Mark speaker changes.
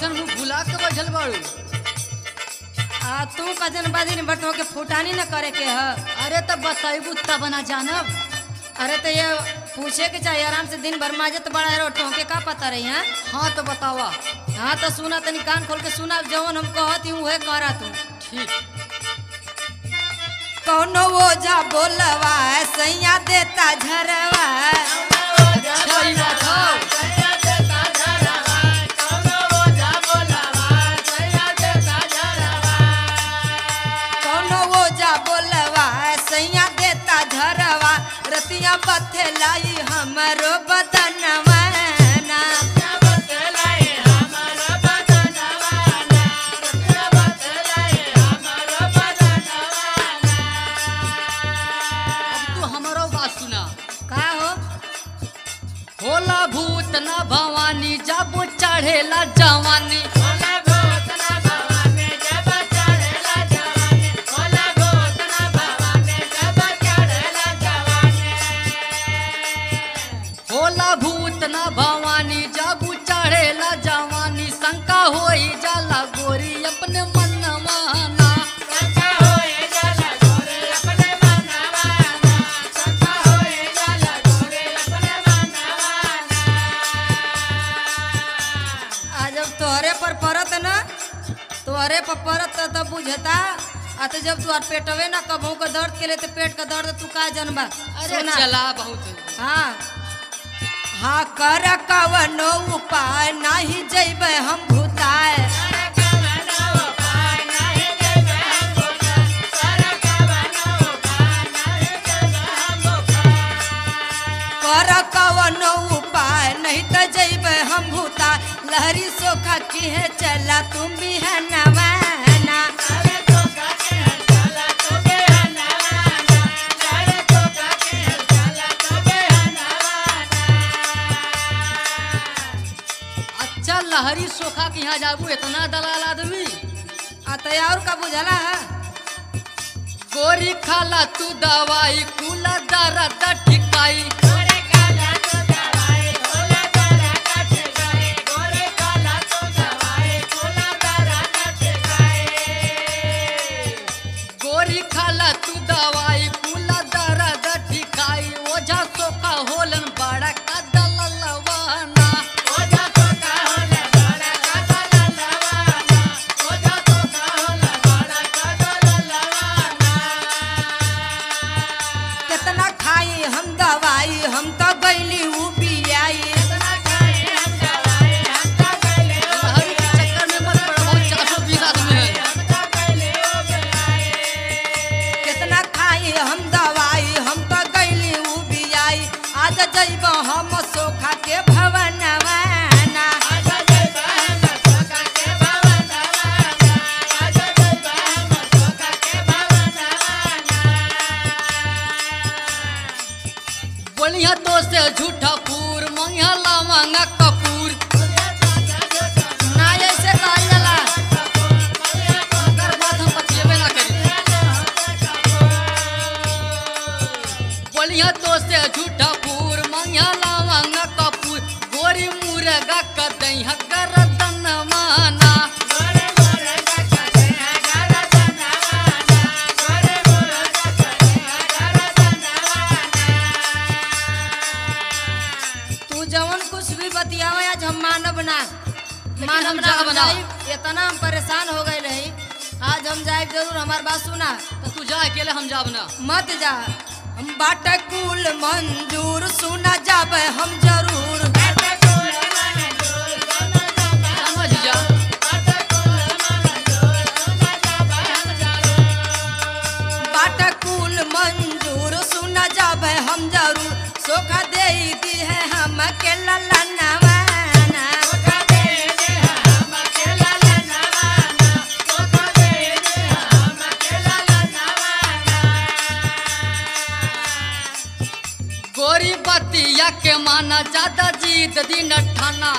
Speaker 1: ऐसन मुँह फुला के बैठल बाड़ू।
Speaker 2: तू कजन बदिन बटो के फुटानी न करे के है।
Speaker 1: अरे तब बताइबू तब ना जानब।
Speaker 2: अरे तो ये पूछे के चाहिए आराम से दिन भर माजत बड़ा रोटो के का पता रही है।
Speaker 1: हाँ तो बतावा।
Speaker 2: हाँ तो सुना तनी कान खोल के सुना जवन हम कहत हूँ वह करा तू।
Speaker 1: ठीक।
Speaker 2: कौनो ओझा बोलवा सैया देता झरवा।
Speaker 1: सही बात है।
Speaker 2: कौनो ओझा बोलवा सैया देता झरवा। रतिया बथलाई हमरो बदनवा ना। का हो
Speaker 1: होला भूत न भवानी जब चढ़ेला जवानी। होला भूत न भवानी जब चढ़ेला जवानी। शंका होई जाला गोरी अपने मन माना।
Speaker 2: तोहरे पर परत न तोहरे पर परत तब बुझता। तो जब तू पेटवे ना कबहू का दर्द के लिए तो पेट का दर्द तू का जनबा।
Speaker 1: अरे चला बहुत।
Speaker 2: हाँ हाँ कर कवनो उपाय नहीं जैबे हम भूताए। कर कवनो उपाय नहीं तो जैबे हम भूता। लहरी सोखा की है चला तुम भी है नवाना।
Speaker 1: अच्छा लहरी सोखा के यहाँ जाबू इतना दलाल आदमी।
Speaker 2: और का बुझला है।
Speaker 1: गोरी खाला तू दवाई कुला दर्द ठिकाई। गोरी खाला तू दवाई कुला दर्द ठिकाई। ओझा सोखा होलन बड़ा का दललवाना।
Speaker 2: कितना खाई हम दवाई हम तो गईली उबियाई।
Speaker 1: लहरी के चक्कर में मत पड़, बहुत 420 आदमी है।
Speaker 2: कितना खाई हम दवाई हम तो गईली उबियाई। आज जइब हम सोखा के भवनवा ना।
Speaker 1: बोलिया तो से झूठा पूर मंगिया लावांगा कपूर।
Speaker 2: ना ऐसे कहल जाला।
Speaker 1: अगर बात हम बतिएबे ना करी। बोलिया तो से झूठा पूर मंगिया लावांगा कपूर। गोरी मुर्गा कदई हकर दन माना।
Speaker 2: तू जवन कुछ भी बतियावे आज हम मानब ना।
Speaker 1: हम जा बना।
Speaker 2: इतना हम परेशान हो गए रही। आज हम जाए जरूर। हमार बात सुना।
Speaker 1: तो तू जा अकेले हम जाब ना।
Speaker 2: मत जा। हम बाटे कुल मंजूर सुना जाबे हम जरूर।
Speaker 1: समझ जा।
Speaker 2: बाटे कुल मंजूर सुना जाबे हम जरूर। सोखा दे दी है हम के ललनवा ना।
Speaker 1: गोरी बतिया के माना ज्यादा जीत दिन ठाना।